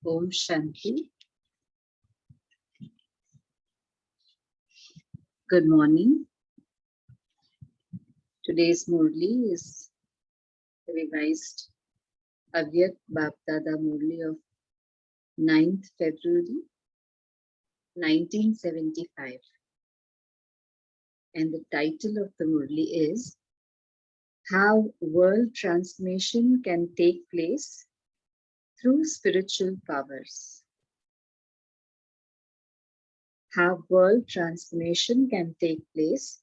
Om Shanti. Good morning. Today's Murli is revised Avyak Bapdada Murli of 9th February 1975. And the title of the Murli is How World Transformation Can Take Place Through Spiritual Powers. How world transformation can take place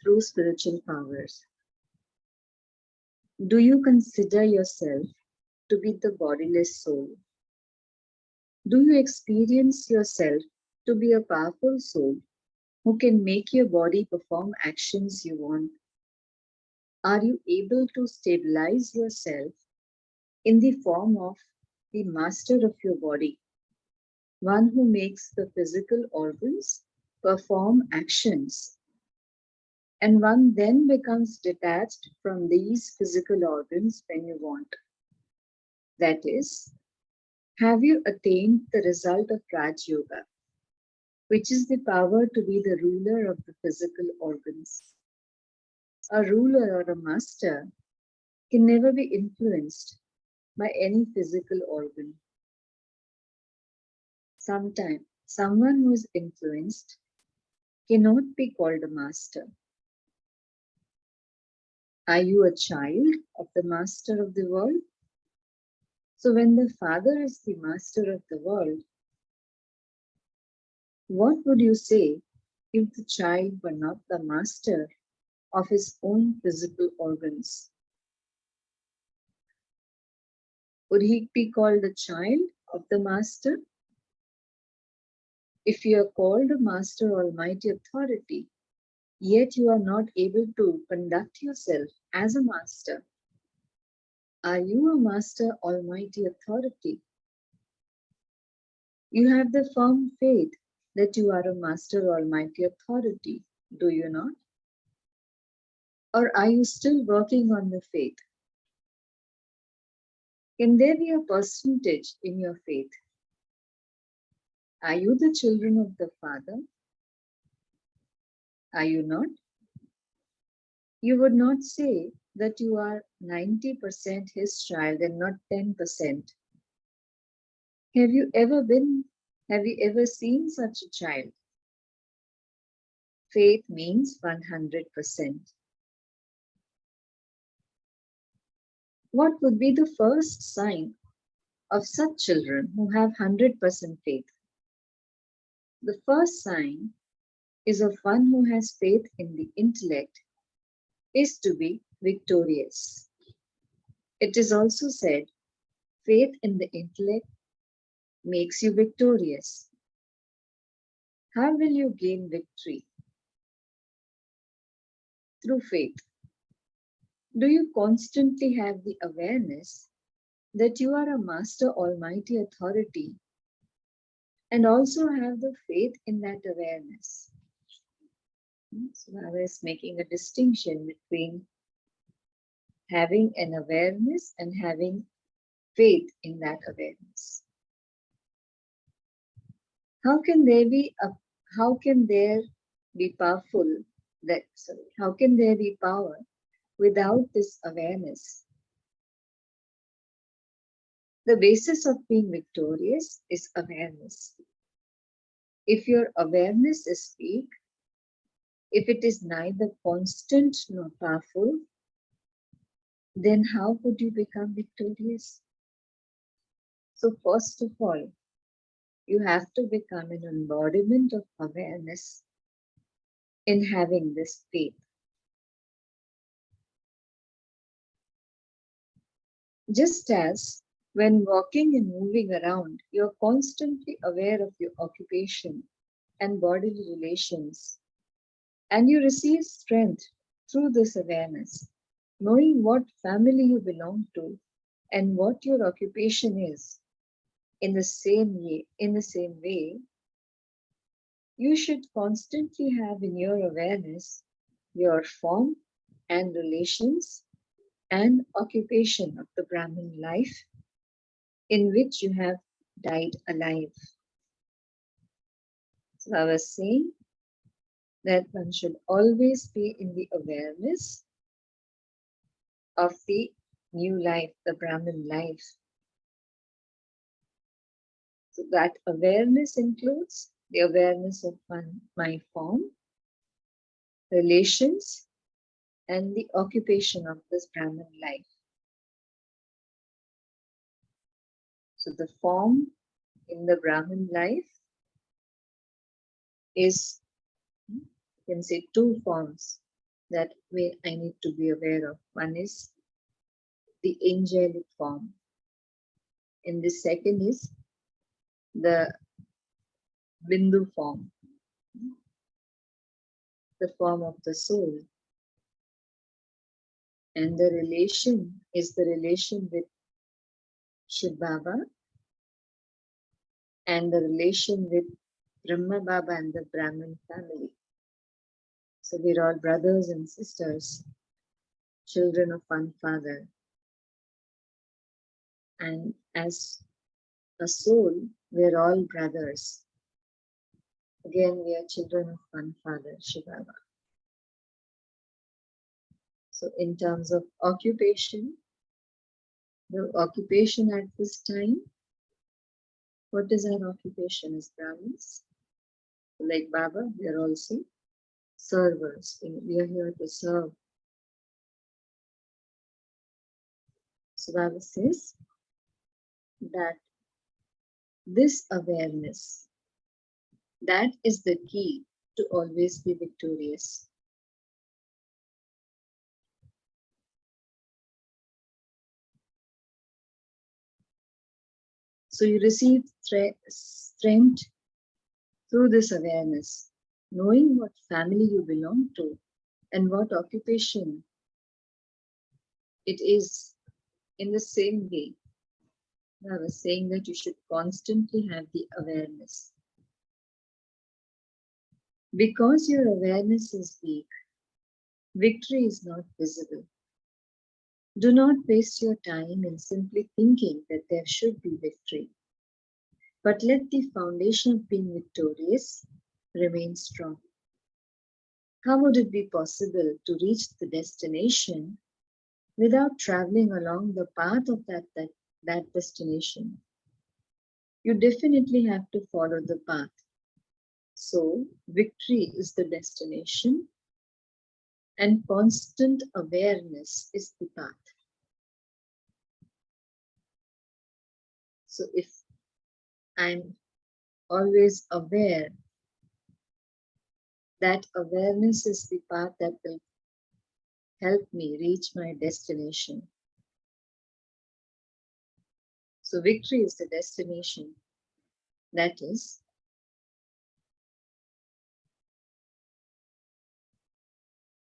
through spiritual powers. Do you consider yourself to be the bodiless soul? Do you experience yourself to be a powerful soul who can make your body perform actions you want? Are you able to stabilize yourself in the form of the master of your body, one who makes the physical organs perform actions, and one then becomes detached from these physical organs when you want? That is, have you attained the result of Rajyoga, which is the power to be the ruler of the physical organs? A ruler or a master can never be influenced by any physical organ. Sometimes, someone who is influenced cannot be called a master. Are you a child of the master of the world? So when the Father is the master of the world, what would you say if the child were not the master of his own physical organs? Would he be called a child of the master? If you are called a master almighty authority, yet you are not able to conduct yourself as a master, are you a master almighty authority? You have the firm faith that you are a master almighty authority, do you not? Or are you still working on the faith? Can there be a percentage in your faith? Are you the children of the Father? Are you not? You would not say that you are 90% his child and not 10%. Have you ever seen such a child? Faith means 100%. What would be the first sign of such children who have 100% faith? The first sign is of one who has faith in the intellect is to be victorious. It is also said, faith in the intellect makes you victorious. How will you gain victory? Through faith. Do you constantly have the awareness that you are a master almighty authority and also have the faith in that awareness? So I was making a distinction between having an awareness and having faith in that awareness. How can there be power without this awareness? The basis of being victorious is awareness. If your awareness is weak, if it is neither constant nor powerful, then how could you become victorious? So first of all, you have to become an embodiment of awareness in having this faith. Just as when walking and moving around, you're constantly aware of your occupation and bodily relations, and you receive strength through this awareness, knowing what family you belong to and what your occupation is. In the same way, you should constantly have in your awareness your form and relations and occupation of the Brahmin life in which you have died alive. So I was saying that one should always be in the awareness of the new life, the Brahman life. So that awareness includes the awareness of my form, relations, and the occupation of this Brahman life. So the form in the Brahman life is, you can say, two forms that I need to be aware of. One is the angelic form, and the second is the Bindu form, the form of the soul. And the relation is the relation with Shiv Baba and the relation with Brahma Baba and the Brahmin family. So we're all brothers and sisters, children of one father. And as a soul, we're all brothers. Again, we are children of one father, Shiv Baba. So in terms of occupation, the occupation at this time, what is our occupation as Brahmins? Like Baba, we are also servers. We are here to serve. So Baba says that this awareness, that is the key to always be victorious. So you receive strength through this awareness, knowing what family you belong to and what occupation it is. In the same way, I was saying that you should constantly have the awareness. Because your awareness is weak, victory is not visible. Do not waste your time in simply thinking that there should be victory, but let the foundation of being victorious remain strong. How would it be possible to reach the destination without traveling along the path of that destination? You definitely have to follow the path. So, victory is the destination and constant awareness is the path. So, if I'm always aware, that awareness is the path that will help me reach my destination. So, victory is the destination. That is,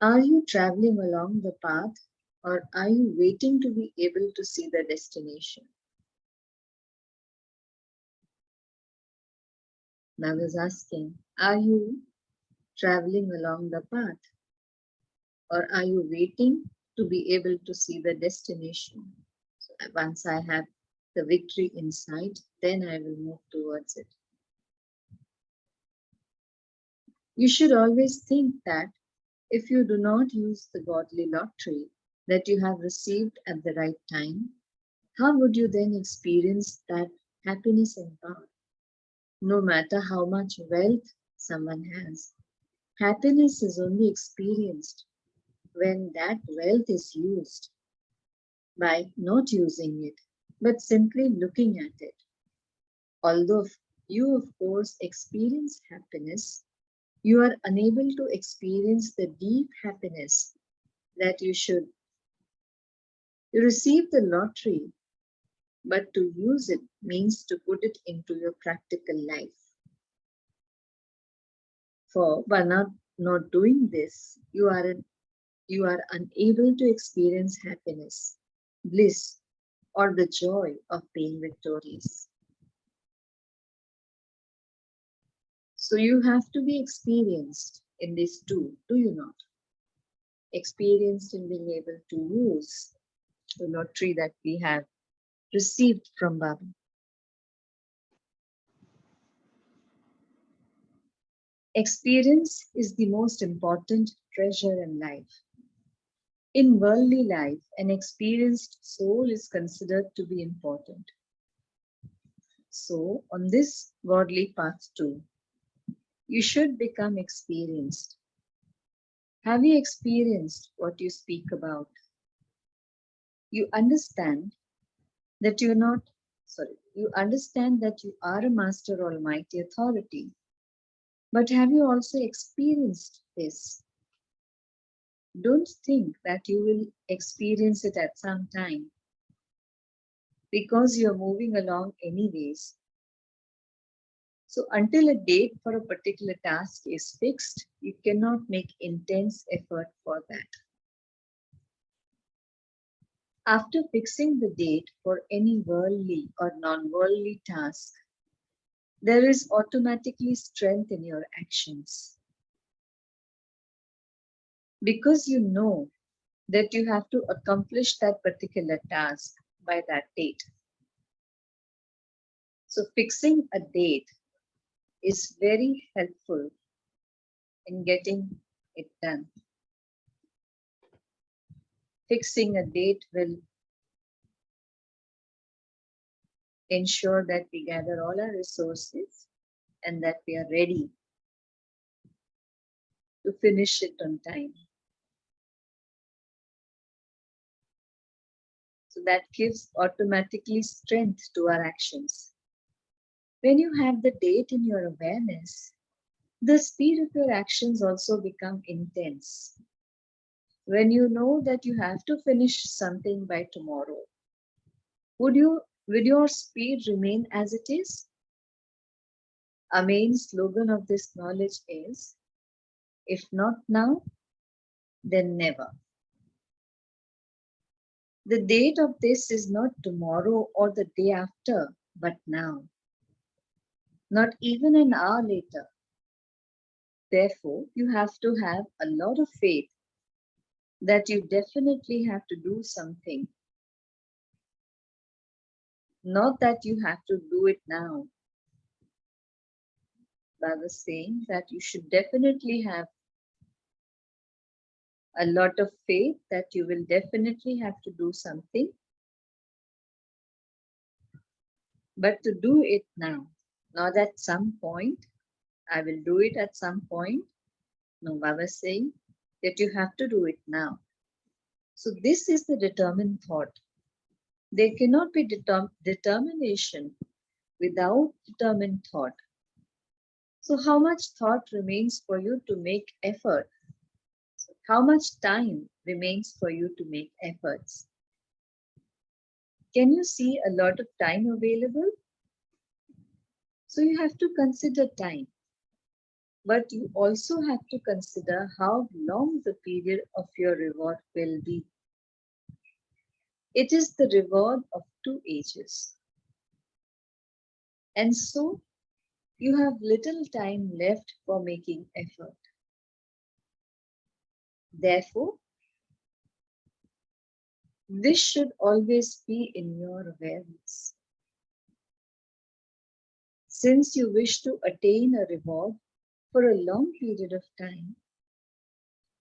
are you traveling along the path or are you waiting to be able to see the destination? I was asking, are you traveling along the path or are you waiting to be able to see the destination? So once I have the victory in sight, then I will move towards it. You should always think that if you do not use the godly lottery that you have received at the right time, how would you then experience that happiness and power? No matter how much wealth someone has, happiness is only experienced when that wealth is used. By not using it, but simply looking at it. Although you, of course, experience happiness, you are unable to experience the deep happiness that you should. You receive the lottery, but to use it means to put it into your practical life. For by not doing this, you are unable to experience happiness, bliss, or the joy of being victorious. So you have to be experienced in these two, do you not? Experienced in being able to use the lottery that we have received from Baba. Experience is the most important treasure in life. In worldly life, an experienced soul is considered to be important. So, on this godly path too, you should become experienced. Have you experienced what you speak about? You understand that you understand that you are a master almighty authority. But have you also experienced this? Don't think that you will experience it at some time because you're moving along anyways. So until a date for a particular task is fixed, you cannot make intense effort for that. After fixing the date for any worldly or non-worldly task, there is automatically strength in your actions. Because you know that you have to accomplish that particular task by that date. So fixing a date is very helpful in getting it done. Fixing a date will ensure that we gather all our resources and that we are ready to finish it on time. So that gives automatically strength to our actions. When you have the date in your awareness, the speed of your actions also become intense. When you know that you have to finish something by tomorrow, would your speed remain as it is? Our main slogan of this knowledge is, if not now, then never. The date of this is not tomorrow or the day after, but now. Not even an hour later. Therefore, you have to have a lot of faith that you definitely have to do something. Not that you have to do it now. I was saying that you should definitely have a lot of faith that you will definitely have to do something, but to do it now, not at some point. I will do it at some point. No, I was saying that you have to do it now. So this is the determined thought. There cannot be determination without determined thought. So how much thought remains for you to make effort? How much time remains for you to make efforts? Can you see a lot of time available? So you have to consider time. But you also have to consider how long the period of your reward will be. It is the reward of 2 ages. And so you have little time left for making effort. Therefore, this should always be in your awareness. Since you wish to attain a reward for a long period of time,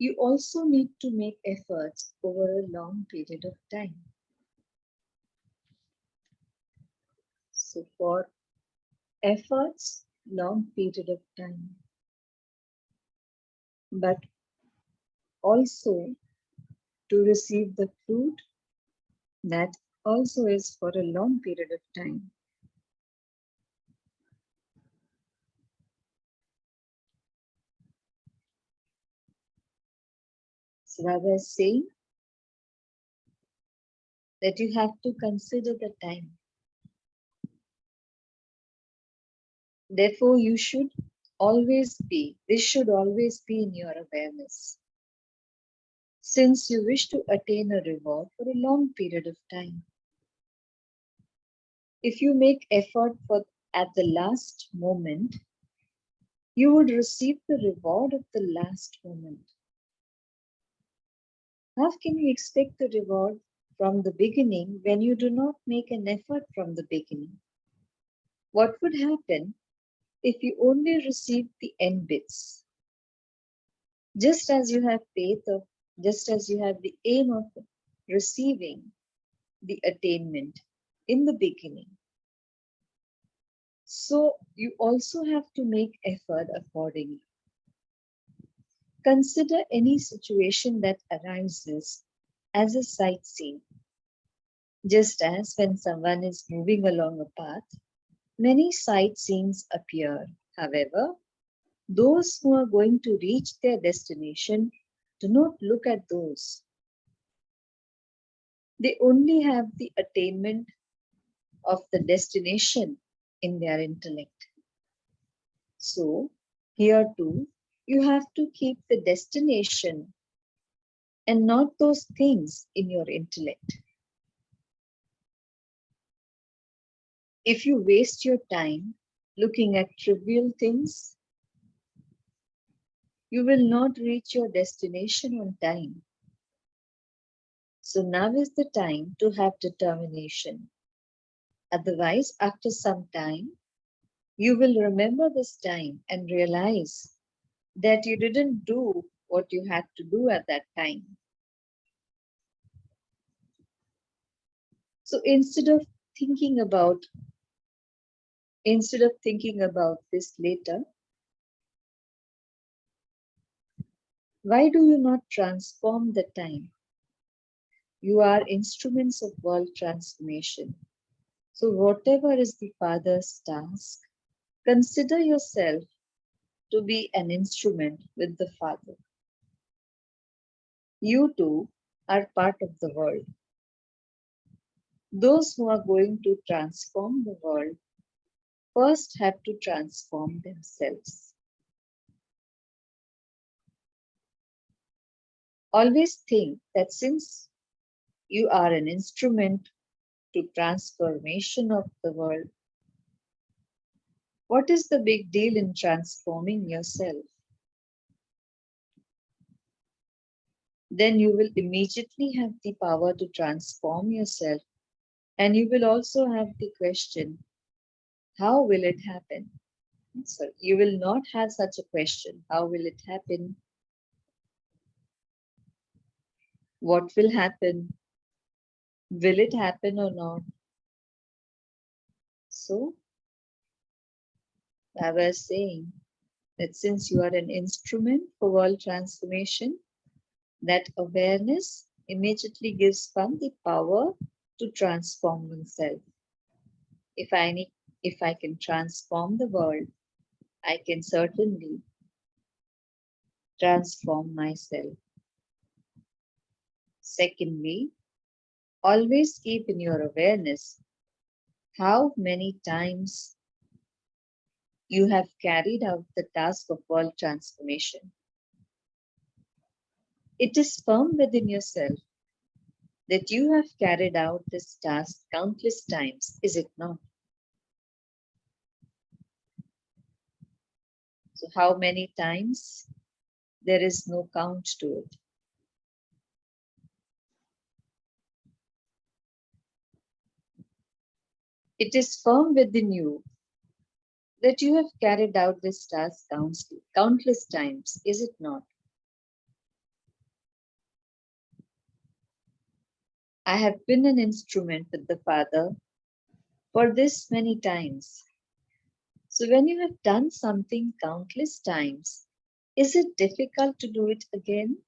you also need to make efforts over a long period of time. So for efforts, long period of time, but also to receive the fruit, that also is for a long period of time. So I was saying that you have to consider the time. Therefore, this should always be in your awareness. Since you wish to attain a reward for a long period of time, if you make effort at the last moment, you would receive the reward of the last moment. How can you expect the reward from the beginning when you do not make an effort from the beginning? What would happen if you only receive the end bits, just as you have faith of, just as you have the aim of receiving the attainment in the beginning, so you also have to make effort accordingly. Consider any situation that arises as a sightseeing. Just as when someone is moving along a path, many sightseeings appear. However, those who are going to reach their destination do not look at those. They only have the attainment of the destination in their intellect. So, here too, you have to keep the destination and not those things in your intellect. If you waste your time looking at trivial things, you will not reach your destination on time. So now is the time to have determination. Otherwise, after some time, you will remember this time and realize that you didn't do what you had to do at that time. So thinking about instead of thinking about this later, why do you not transform the time? You are instruments of world transformation. So whatever is the Father's task, consider yourself to be an instrument with the Father. You too are part of the world. Those who are going to transform the world first have to transform themselves. Always think that since you are an instrument to transformation of the world, what is the big deal in transforming yourself? Then you will immediately have the power to transform yourself, and you will also have the question, how will it happen? So you will not have such a question, how will it happen? What will happen? Will it happen or not? So I was saying that since you are an instrument for world transformation, that awareness immediately gives one the power to transform oneself. If I can transform the world, I can certainly transform myself. Secondly, always keep in your awareness how many times you have carried out the task of world transformation. It is firm within yourself that you have carried out this task countless times, is it not? So, how many times? There is no count to it. It is firm within you that you have carried out this task countless times, is it not? I have been an instrument with the Father for this many times. So when you have done something countless times, is it difficult to do it again?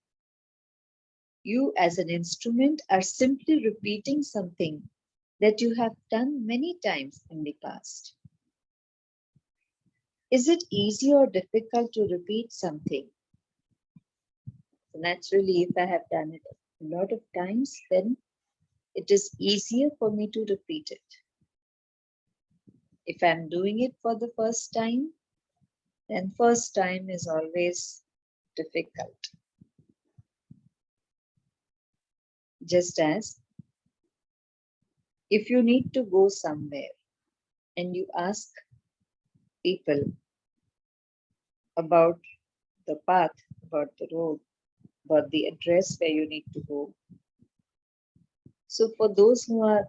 You as an instrument are simply repeating something that you have done many times in the past. Is it easy or difficult to repeat something? Naturally, if I have done it a lot of times, then it is easier for me to repeat it. If I'm doing it for the first time, then first time is always difficult. Just as if you need to go somewhere and you ask people about the path, about the road, about the address where you need to go. So for those who are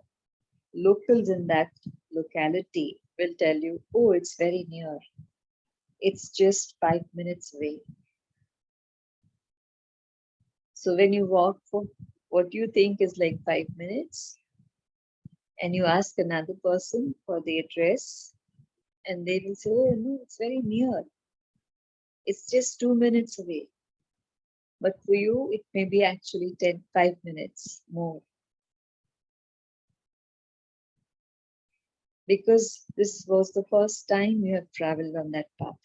locals in that locality will tell you, oh, it's very near. It's just 5 minutes away. So when you walk for what you think is like 5 minutes, and you ask another person for the address, and they will say, oh no, it's very near. It's just 2 minutes away. But for you, it may be actually 5 minutes more. Because this was the first time you have traveled on that path,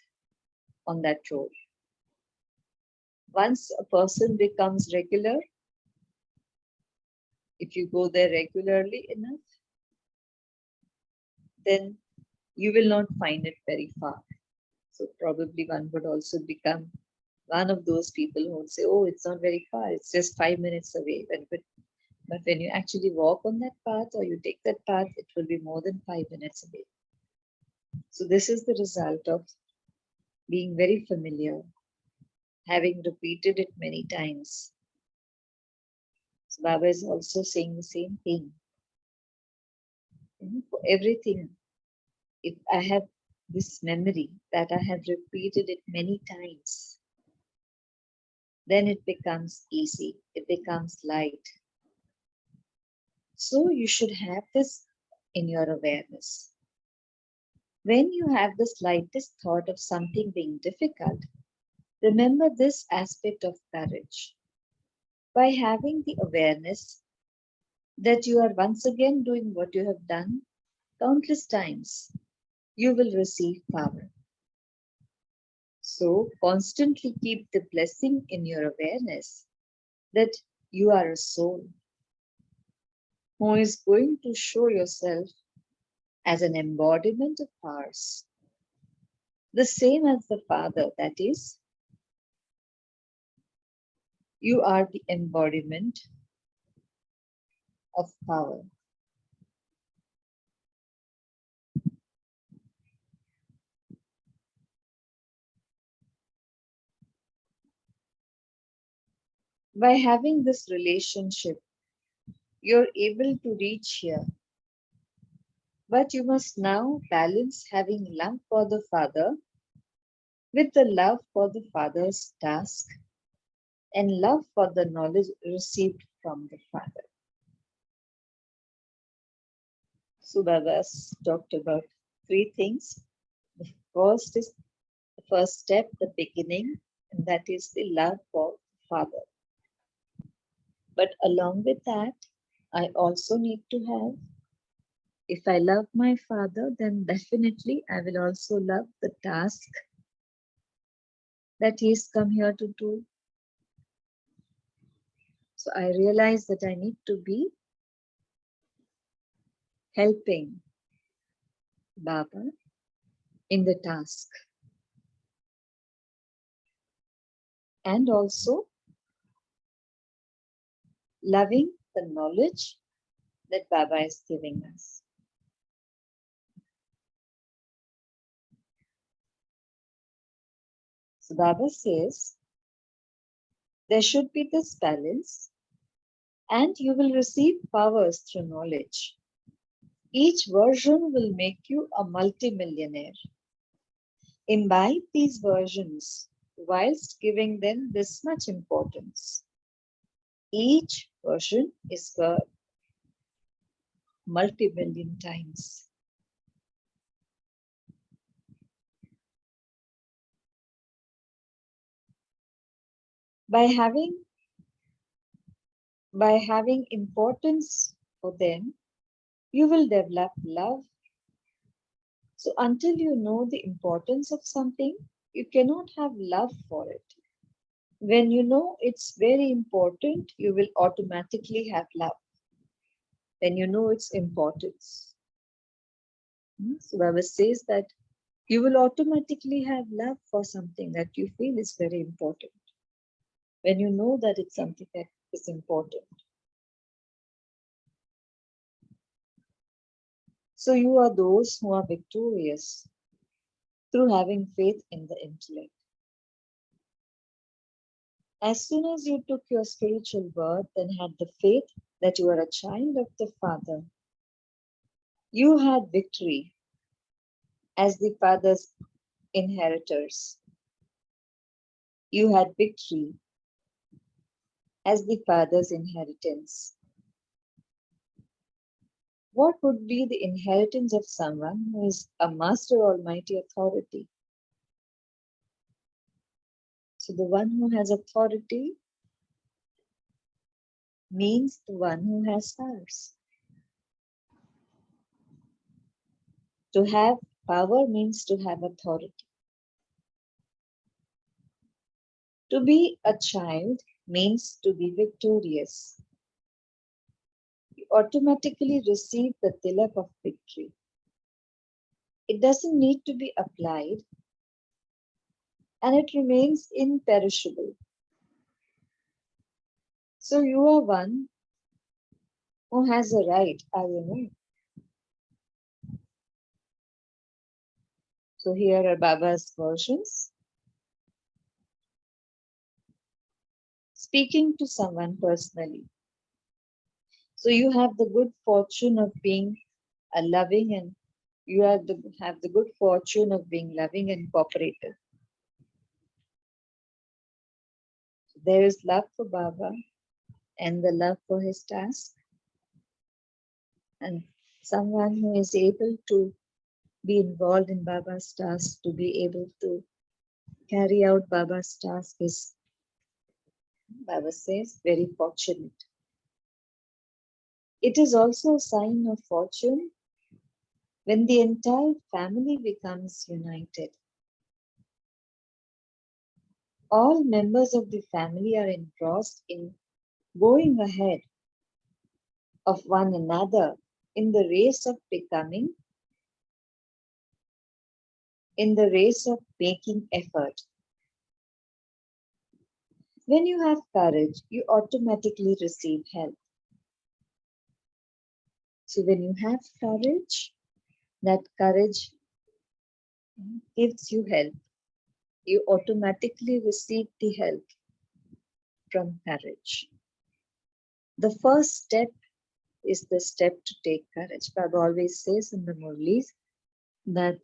on that road. Once a person becomes regular, if you go there regularly enough, then you will not find it very far. So probably one would also become one of those people who would say, oh, it's not very far, it's just 5 minutes away. But when you actually walk on that path or you take that path, it will be more than 5 minutes away. So this is the result of being very familiar, having repeated it many times. So Baba is also saying the same thing. For everything, if I have this memory that I have repeated it many times, then it becomes easy, it becomes light. So you should have this in your awareness. When you have the slightest thought of something being difficult, remember this aspect of courage. By having the awareness that you are once again doing what you have done countless times, you will receive power. So constantly keep the blessing in your awareness that you are a soul who is going to show yourself as an embodiment of powers, the same as the Father, that is, you are the embodiment of power. By having this relationship, you're able to reach here. But you must now balance having love for the Father with the love for the Father's task and love for the knowledge received from the Father. So Baba's talked about three things. The first is the first step, the beginning, and that is the love for the Father. But along with that, I also need to have, if I love my Father, then definitely I will also love the task that He's come here to do. So I realize that I need to be helping Baba in the task. And also loving the knowledge that Baba is giving us. So Baba says, there should be this balance and you will receive powers through knowledge. Each version will make you a multimillionaire. Imbibe these versions whilst giving them this much importance. Each version is worth multi-million times. By having importance for them, you will develop love. So until you know the importance of something, you cannot have love for it. When you know it's very important, you will automatically have love. When you know its importance. So Baba says that you will automatically have love for something that you feel is very important. When you know that it's something that is important. So you are those who are victorious through having faith in the intellect. As soon as you took your spiritual birth and had the faith that you are a child of the Father, you had victory as the Father's inheritors. You had victory as the father's inheritance. What would be the inheritance of someone who is a master almighty authority? So the one who has authority means the one who has powers. To have power means to have authority. To be a child means to be victorious. You automatically receive the tilak of victory. It doesn't need to be applied and it remains imperishable. So you are one who has a right, I know. So here are Baba's versions. Speaking to someone personally. So you have the good fortune of being a loving and you have the good fortune of being loving and cooperative. There is love for Baba and the love for his task. And someone who is able to be involved in Baba's task, to be able to carry out Baba's task is, Baba says, very fortunate. It is also a sign of fortune when the entire family becomes united. All members of the family are engrossed in going ahead of one another in the race of becoming, in the race of making effort. When you have courage, you automatically receive help. So when you have courage, that courage gives you help. You automatically receive the help from courage. The first step is the step to take courage. Baba always says in the Murlis that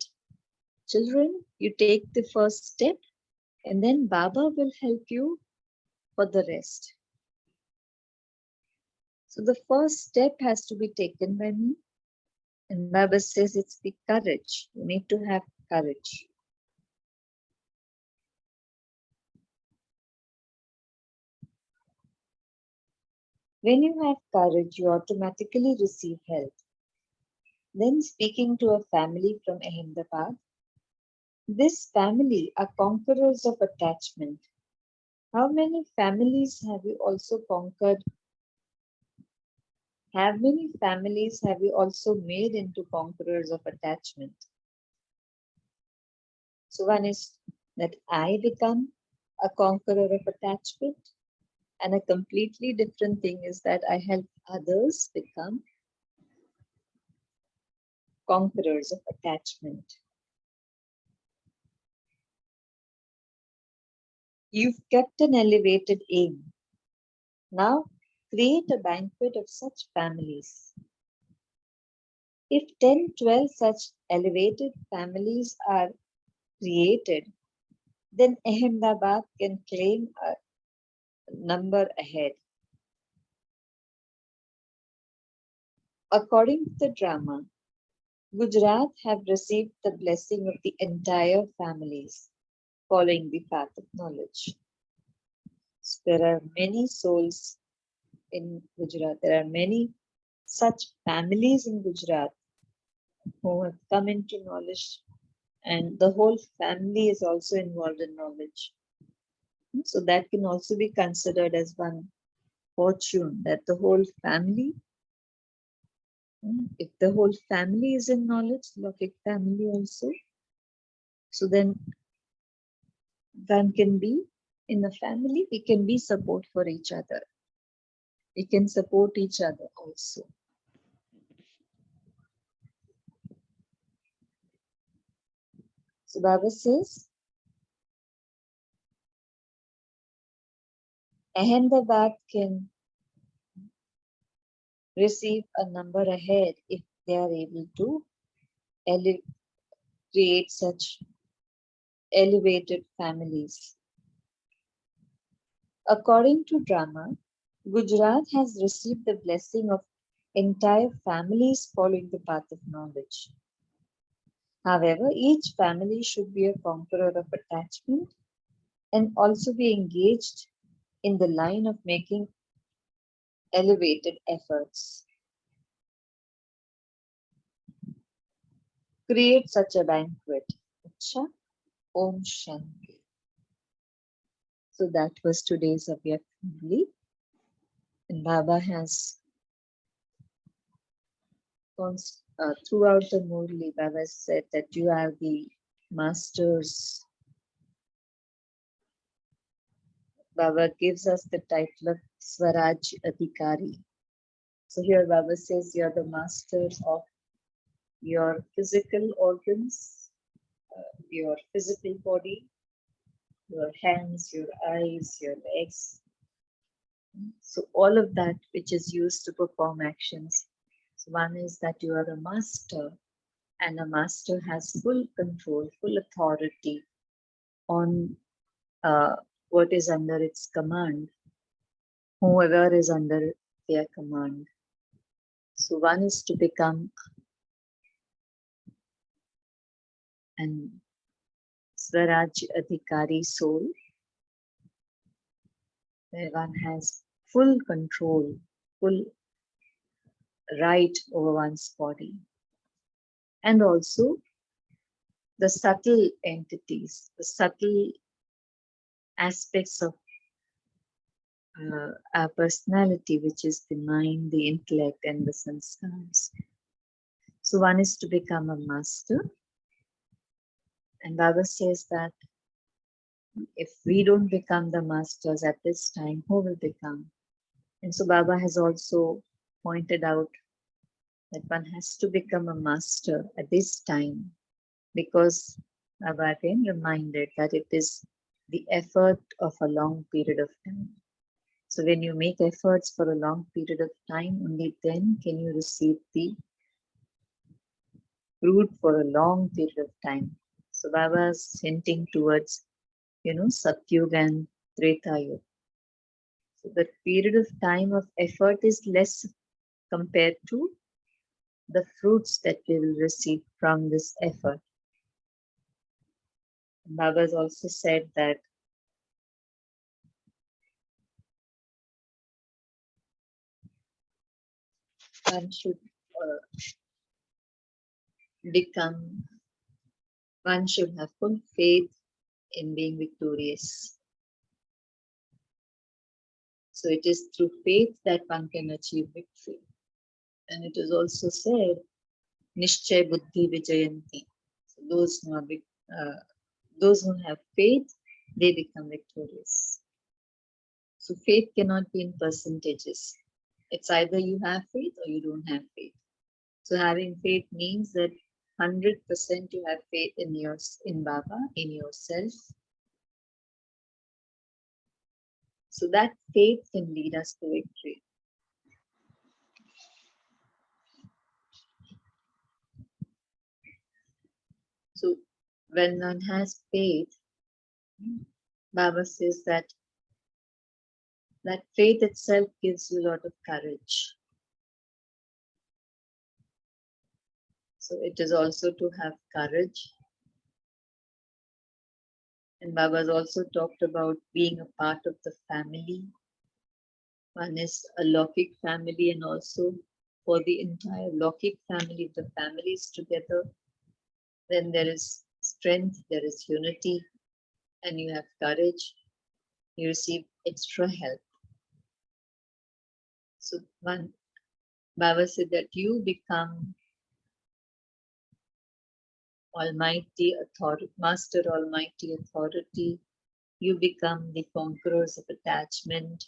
children, you take the first step and then Baba will help you for the rest. So the first step has to be taken by me. And Baba says it's the courage. You need to have courage. When you have courage, you automatically receive help. Then speaking to a family from Ahmedabad, this family are conquerors of attachment. How many families have you also conquered? How many families have you also made into conquerors of attachment? So one is that I become a conqueror of attachment, and a completely different thing is that I help others become conquerors of attachment. You've kept an elevated aim. Now create a banquet of such families. If 10, 12 such elevated families are created, then Ahmedabad can claim a number ahead. According to the drama, Gujarat have received the blessing of the entire families following the path of knowledge. So there are many souls in Gujarat. There are many such families in Gujarat who have come into knowledge, and the whole family is also involved in knowledge. So that can also be considered as one fortune, that the whole family, if the whole family is in knowledge, Lokik family also, so then one can be in a family, we can be support for each other. We can support each other also. So Baba says, Ahmedabad can receive a number ahead if they are able to create such elevated families. According to Brahma, Gujarat has received the blessing of entire families following the path of knowledge. However, each family should be a conqueror of attachment and also be engaged in the line of making elevated efforts. Create such a banquet. Acha, Om Shanti. So that was today's Abhyakt Murli. And Baba has throughout the Murli, Baba said that you are the masters. Baba gives us the title of Swaraj Adhikari. So here Baba says you're the master of your physical organs, your physical body, your hands, your eyes, your legs. So all of that which is used to perform actions. So one is that you are a master, and a master has full control, full authority on what is under its command, whoever is under their command. So one is to become an Swaraj Adhikari soul, where one has full control, full right over one's body, and also the subtle entities, the subtle aspects of our personality, which is the mind, the intellect, and the sanskars. So one is to become a master. And Baba says that if we don't become the masters at this time, who will become? And so Baba has also pointed out that one has to become a master at this time, because Baba again reminded that it is the effort of a long period of time. So when you make efforts for a long period of time, only then can you receive the fruit for a long period of time. So Baba is hinting towards, Satyuga and Treta Yuga. So the period of time of effort is less compared to the fruits that we will receive from this effort. Baba has also said that one should one should have full faith in being victorious. So it is through faith that one can achieve victory. And it is also said, Nishchay Buddhi Vijayanti. So those who have faith, they become victorious. So faith cannot be in percentages. It's either you have faith or you don't have faith. So having faith means that 100% you have faith in Baba, in yourself. So that faith can lead us to victory. So when one has faith, Baba says that faith itself gives you a lot of courage. So it is also to have courage. And Baba has also talked about being a part of the family. One is a Lokik family, and also for the entire Lokik family, if the family is together, then there is strength, there is unity, and you have courage. You receive extra help. So Baba said that you become Almighty Authority, Master Almighty Authority. You become the conquerors of attachment.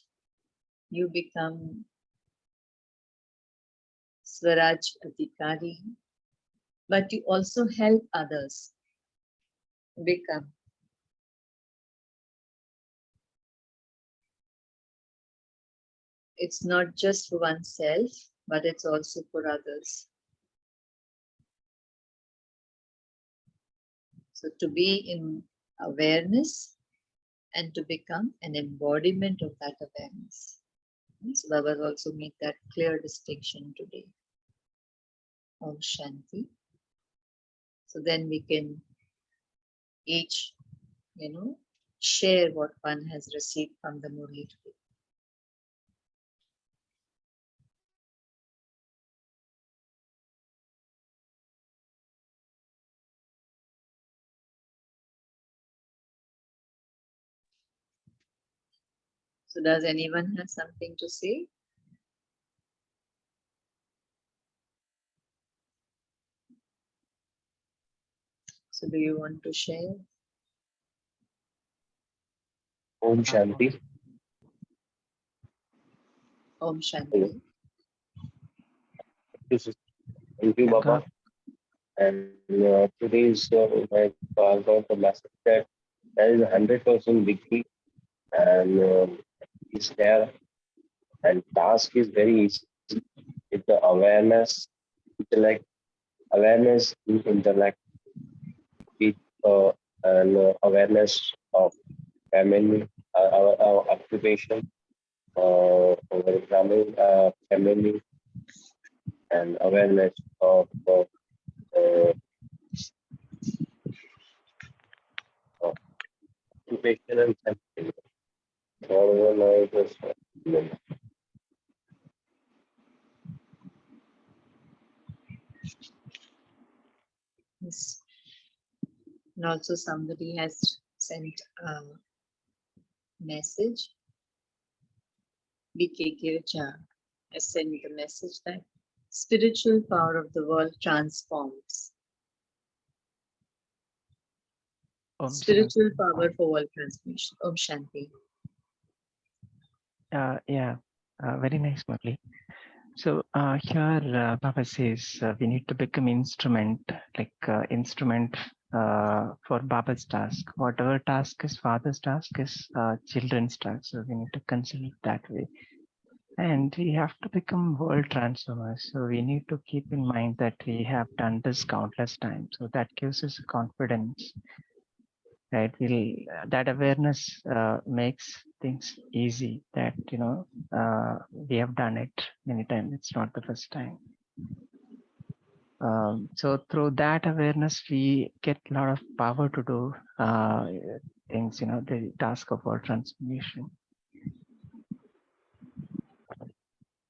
You become Swaraj Adhikari. But you also help others become. It's not just for oneself, but it's also for others. So to be in awareness and to become an embodiment of that awareness. So Baba also made that clear distinction today. Om Shanti. So then we can each, share what one has received from the Murli today. So does anyone have something to say? So do you want to share? Om Shanti. Om Shanti. Thank you, Baba. And today's I got the message that there is 100% victory, and is there, and task is very easy with the awareness, intellect, awareness in intellect, with and awareness of family, our occupation, our family, and awareness of uh, of occupation and family. All over life is, Yes. And also somebody has sent a message. BK Girja has sent the message that spiritual power of the world transforms. Spiritual power for world transformation. Om Shanti. Very nice, Murli. So here Baba says we need to become instrument, instrument for Baba's task. Whatever task is Father's task is children's task. So we need to consider it that way. And we have to become world transformers. So we need to keep in mind that we have done this countless times. So that gives us confidence, right? That awareness makes things easy, that we have done it many times. It's not the first time. So through that awareness, we get a lot of power to do things, the task of world transformation.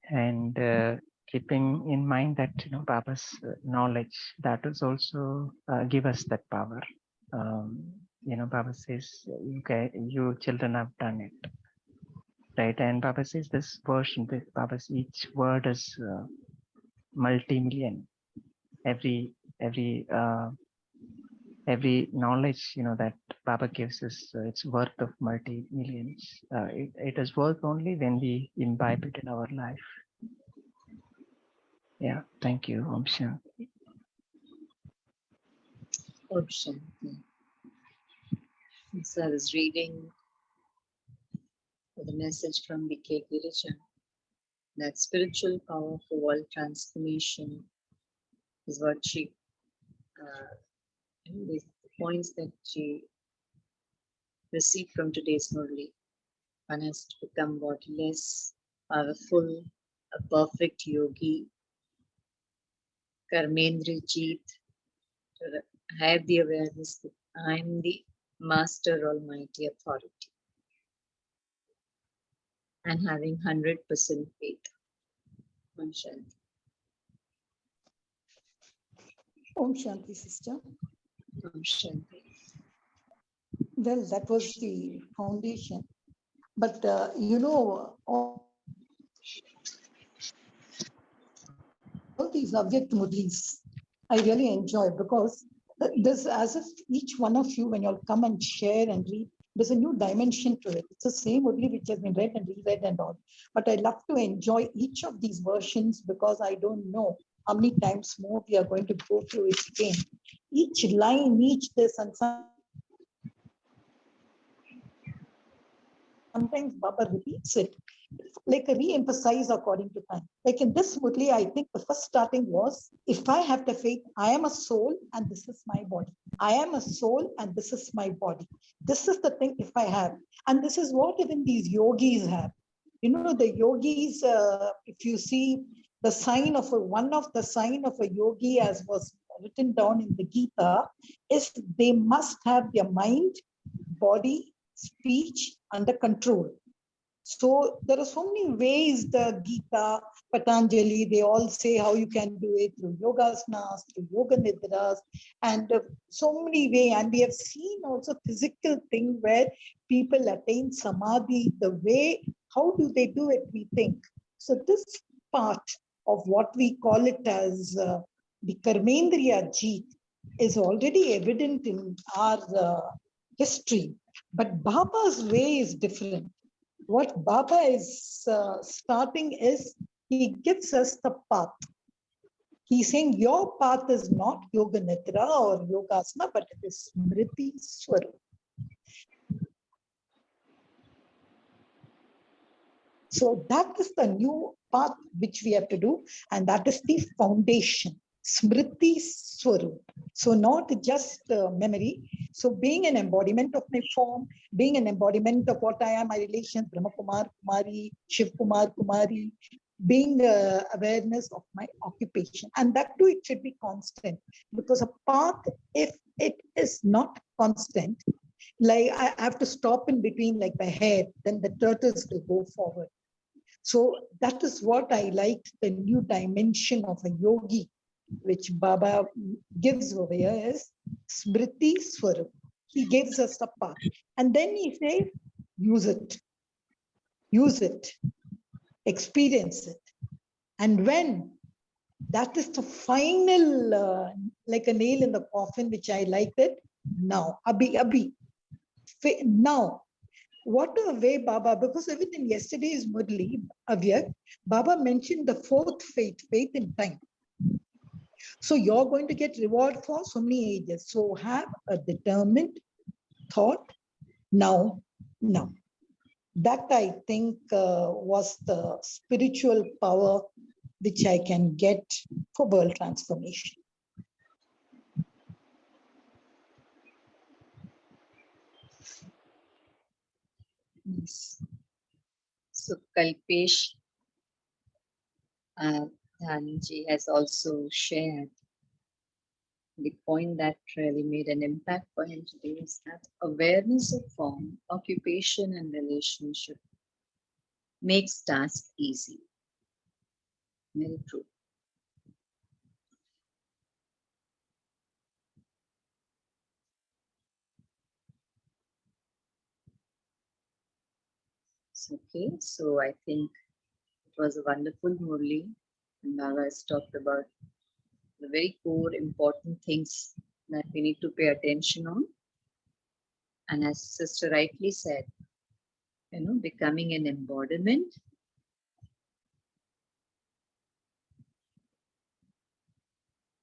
And keeping in mind that, Baba's knowledge, that is also give us that power. Baba says, you children have done it, right? And Baba says this version, Baba's each word is multi-million. Every knowledge, that Baba gives us, it's worth of multi-millions. It is worth only when we imbibe it in our life. Yeah, thank you, Om Shanti. Om Shanti. So I was reading the message from BK Girija that spiritual power for world transformation is what she, the points that she received from today's Murli. One has to become bodiless, powerful, a perfect yogi, Karmendri Jeet, to have the awareness that I'm the Master Almighty Authority, and having 100% faith. Om Shanti. Om Shanti, sister. Om Shanti. Well, that was the foundation. But, all these object Murlis, I really enjoy, because there's as if each one of you, when you all come and share and read, there's a new dimension to it. It's the same Murli which has been read and reread and all. But I love to enjoy each of these versions, because I don't know how many times more we are going to go through it again. Each line, each this, and sometimes Baba repeats it like a re-emphasize according to time. Like in this Murli, I think the first starting was, if I have the faith, I am a soul and this is my body. I am a soul and this is my body. This is the thing if I have. And this is what even these yogis have. You know, the yogis, if you see the sign of one of the sign of a yogi as was written down in the Gita is they must have their mind, body, speech under control. So there are so many ways the Gita, Patanjali, they all say how you can do it through yogasanas, through yoga nidras, and so many ways. And we have seen also physical thing where people attain samadhi, the way, how do they do it, we think. So this part of what we call it as the Karmendriya Jeet is already evident in our history. But Baba's way is different. What Baba is starting is, he gives us the path. He's saying your path is not Yoga Nidra or Yogasana, but it is Smriti Swarup. So that is the new path which we have to do, and that is the foundation, Smriti Swarup. So not just memory. So being an embodiment of my form, being an embodiment of what I am, my relations, Brahma Kumar, Kumari, Shiv Kumar, Kumari, being awareness of my occupation. And that too, it should be constant, because a path, if it is not constant, like I have to stop in between like the hair, then the tortoise will go forward. So that is what I like, the new dimension of a yogi, which Baba gives over here is Smriti Swarup. He gives us a path. And then he says, use it, experience it. And when that is the final, like a nail in the coffin, which I liked it, now, Abhi, now. What a way Baba, because even in yesterday's Murli, Avyak, Baba mentioned the fourth faith in time. So you're going to get reward for so many ages. So have a determined thought now. That I think was the spiritual power which I can get for world transformation. Yes. So Kalpesh Dhanji has also shared the point that really made an impact for him today is that awareness of form, occupation, and relationship makes task easy. Very true. Okay, so I think it was a wonderful Murli, and Baba has talked about the very core important things that we need to pay attention on. And as Sister rightly said, becoming an embodiment,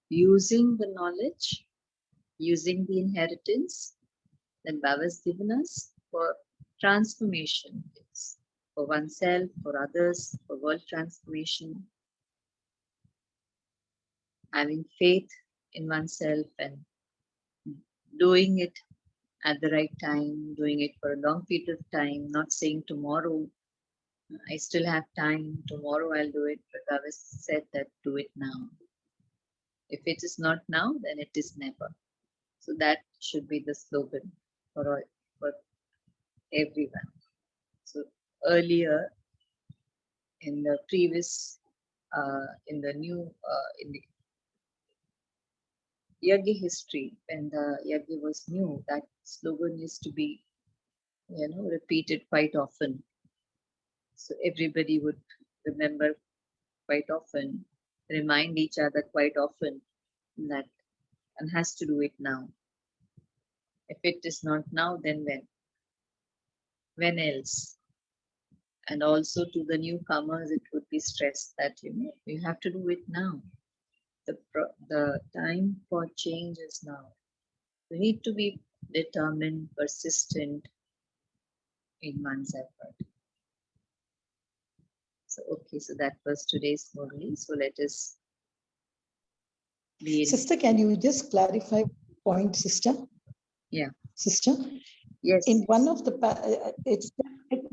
using the knowledge, using the inheritance that Baba has given us for transformation. It's for oneself, for others, for world transformation. Having faith in oneself and doing it at the right time, doing it for a long period of time, not saying tomorrow, I still have time, tomorrow I'll do it, but Baba said that do it now. If it is not now, then it is never. So that should be the slogan for everyone. So earlier in the previous, in the Yagya history, when the Yagya was new, that slogan used to be, repeated quite often. So everybody would remember quite often, remind each other quite often that one has to do it now. If it is not now, then when? When else? And also to the newcomers, it would be stressed that, you have to do it now. The time for change is now. We need to be determined, persistent in one's effort. So, okay, so that was today's Murli. So let us be in. Sister, can you just clarify point, sister? Yeah. Sister? Yes. In one of the,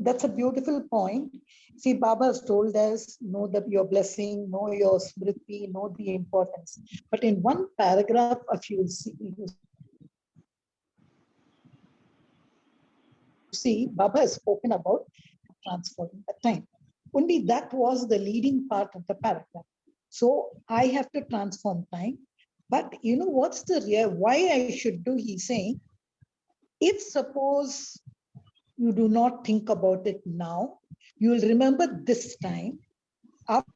that's a beautiful point. See, Baba has told us, know that your blessing, know your smriti, know the importance. But in one paragraph, if you see, Baba has spoken about transforming the time. Only that was the leading part of the paragraph. So I have to transform time. But you know what's the real, why I should do, he's saying, if suppose you do not think about it now, you will remember this time after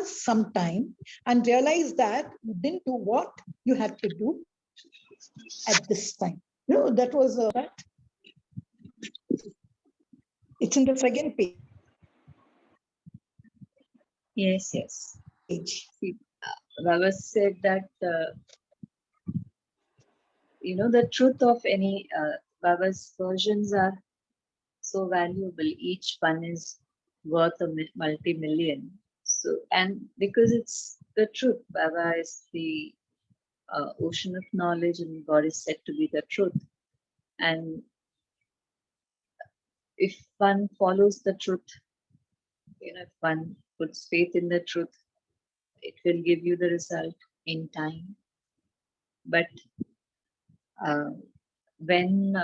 some time and realize that you didn't do what you had to do at this time. You know, that was it's in the second page. Yes, yes. See, Baba said that, the truth of any, Baba's versions are so valuable. Each one is worth a multi-million. So, and because it's the truth, Baba is the ocean of knowledge, and God is said to be the truth. And if one follows the truth, if one puts faith in the truth, it will give you the result in time. But when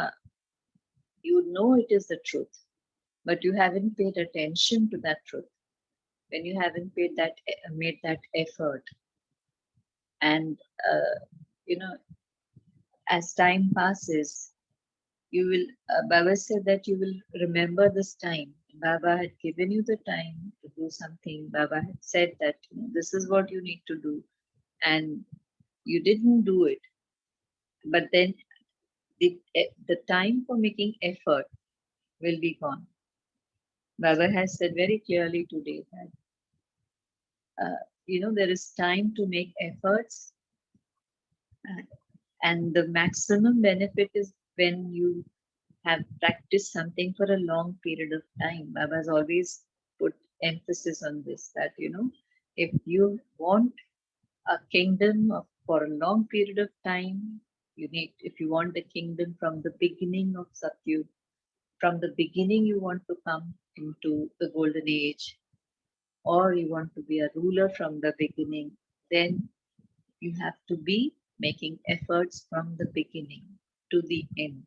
you know it is the truth, but you haven't paid attention to that truth, when you haven't made that effort, and as time passes, you will. Baba said that you will remember this time. Baba had given you the time to do something. Baba had said that this is what you need to do, and you didn't do it. But then the time for making effort will be gone. Baba has said very clearly today that there is time to make efforts, and the maximum benefit is when you have practiced something for a long period of time. Baba has always put emphasis on this, that if you want a kingdom for a long period of time, if you want the kingdom from the beginning of Satyug, from the beginning you want to come into the golden age, or you want to be a ruler from the beginning, then you have to be making efforts from the beginning to the end.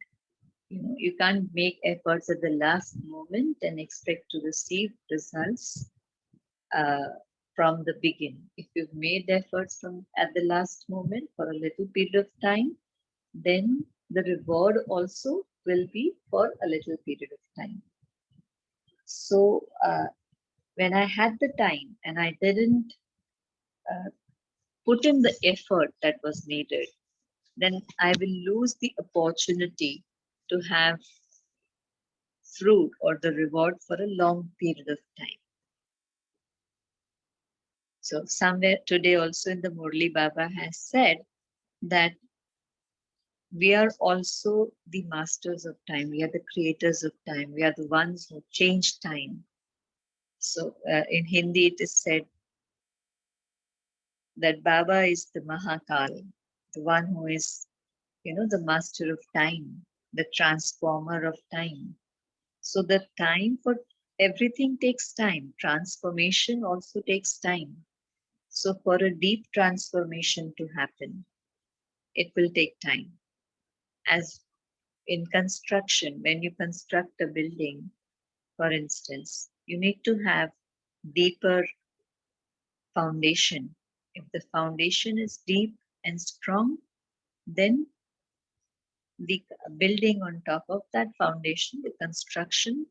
You can't make efforts at the last moment and expect to receive results uh, from the beginning. If you've made efforts from at the last moment for a little period of time, then the reward also will be for a little period of time. So when I had the time and I didn't uh, put in the effort that was needed, then I will lose the opportunity to have fruit or the reward for a long period of time. So somewhere today also in the Murli, Baba has said that we are also the masters of time. We are the creators of time. We are the ones who change time. So in Hindi it is said that Baba is the Mahakal, the one who is, the master of time, the transformer of time. So the time for everything takes time. Transformation also takes time. So for a deep transformation to happen, it will take time. As in construction, when you construct a building, for instance, you need to have deeper foundation. If the foundation is deep and strong, then the building on top of that foundation, the construction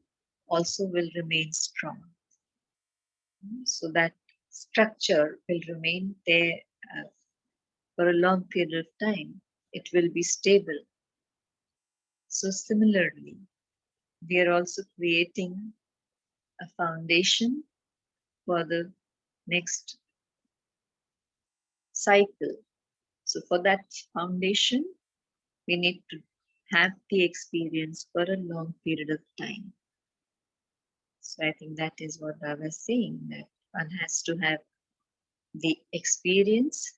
also will remain strong. So that structure will remain there for a long period of time. It will be stable. So similarly, we are also creating a foundation for the next cycle. So for that foundation, we need to have the experience for a long period of time. So I think that is what I was saying, that one has to have the experience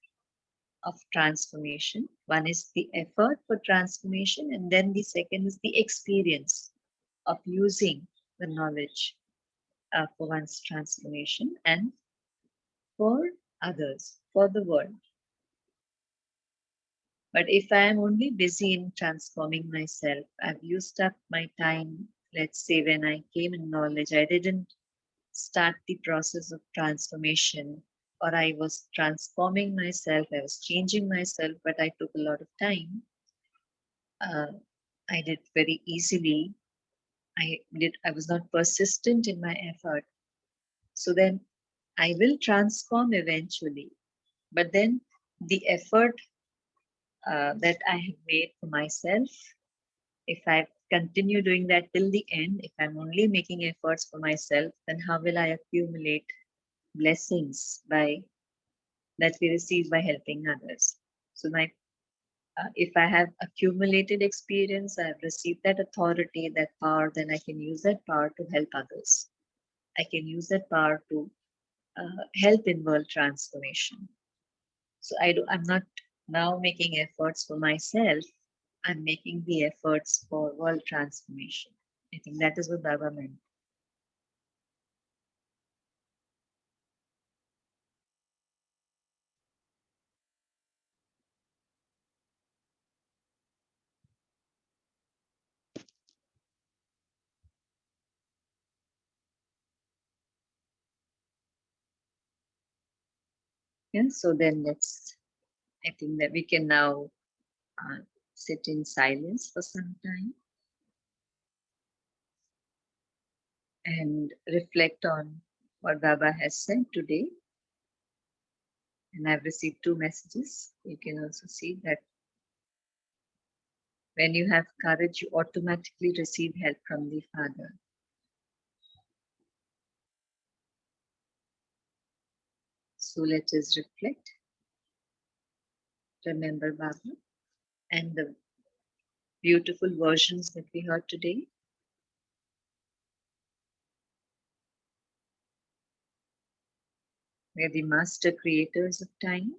of transformation. One is the effort for transformation, and then the second is the experience of using the knowledge for one's transformation and for others, for the world. But if I am only busy in transforming myself, I've used up my time. Let's say when I came in knowledge, I didn't start the process of transformation, or I was transforming myself, I was changing myself, but I took a lot of time. I did very easily. I was not persistent in my effort. So then I will transform eventually. But then the effort that I have made for myself, if I continue doing that till the end, if I'm only making efforts for myself, then how will I accumulate blessings that we receive by helping others? So if I have accumulated experience, I have received that authority, that power, then I can use that power to help others. I can use that power to help in world transformation. So I'm not now making efforts for myself. I'm making the efforts for world transformation. I think that is what Baba meant. Yeah, so then I think that we can now uh, sit in silence for some time and reflect on what Baba has said today. And I've received 2 messages. You can also see that when you have courage, you automatically receive help from the Father. So let us reflect, remember Baba and the beautiful versions that we heard today. We are the master creators of time.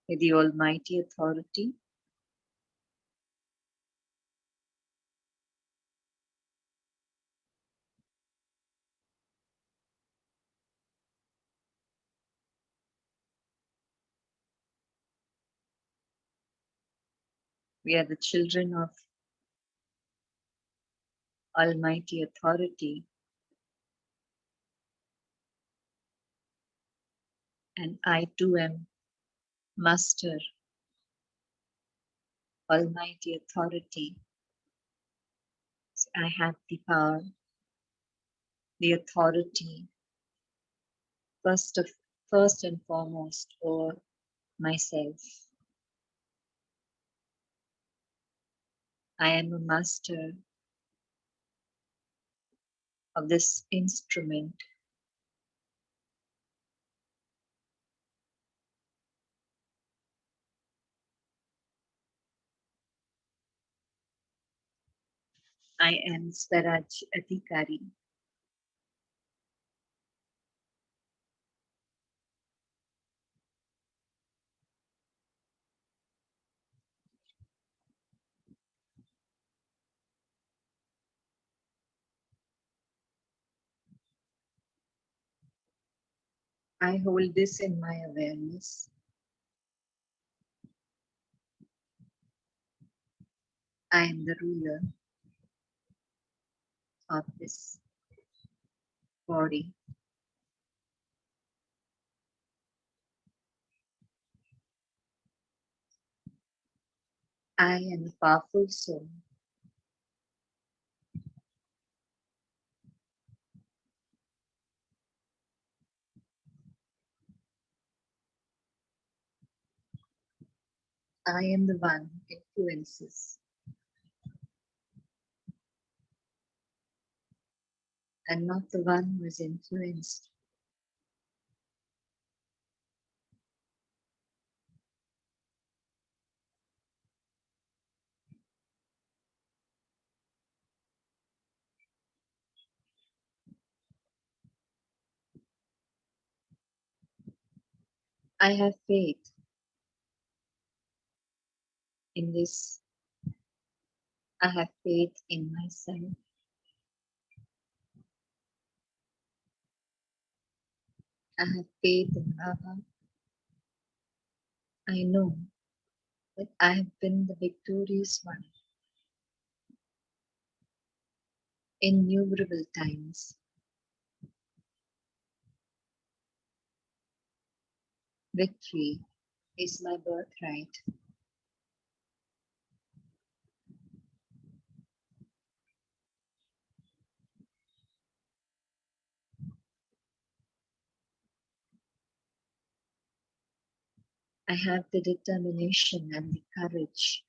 We are the almighty authority. We are the children of almighty authority. And I too am master, almighty authority. So I have the power, the authority, first and foremost over myself. I am a master of this instrument. I am Swaraj Adhikari. I hold this in my awareness. I am the ruler of this body. I am a powerful soul. I am the one who influences and not the one who is influenced. I have faith in this. I have faith in myself. I have faith in Baba. I know that I have been the victorious one innumerable times. Victory is my birthright. I have the determination and the courage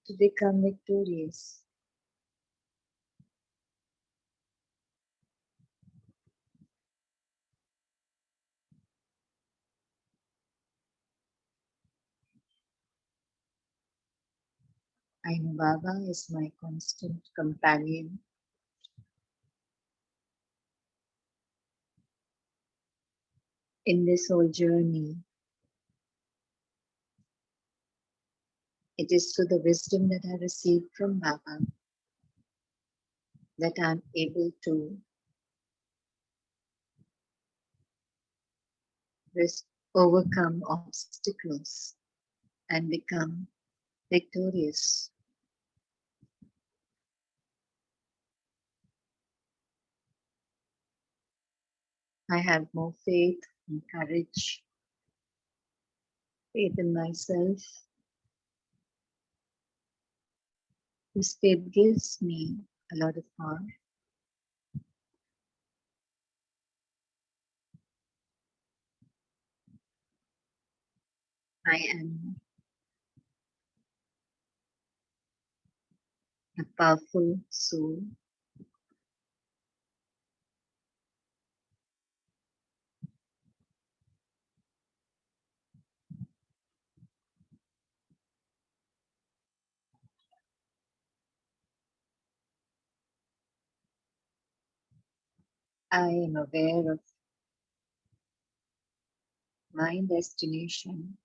to become victorious. I know Baba is my constant companion. In this whole journey. It is through the wisdom that I received from Baba that I'm able to overcome obstacles and become victorious. I have more faith and courage, faith in myself. This faith gives me a lot of power. I am a powerful soul. I am aware of my destination.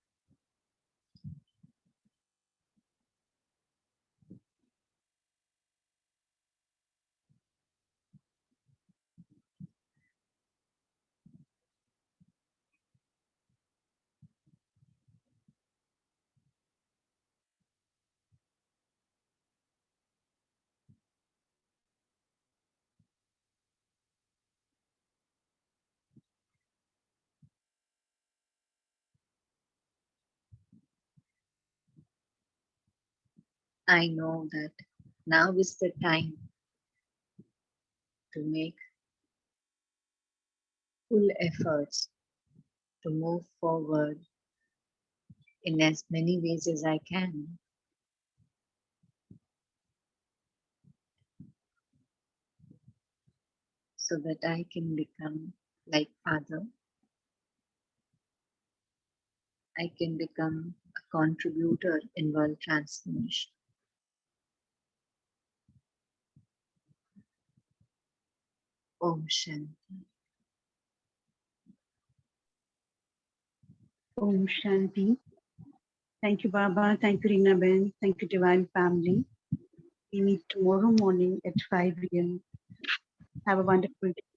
I know that now is the time to make full efforts to move forward in as many ways as I can, so that I can become like Father. I can become a contributor in world transformation. Om Shanti. Om Shanti. Thank you, Baba. Thank you, Reena Ben. Thank you, Divine Family. We meet tomorrow morning at 5 a.m. Have a wonderful day.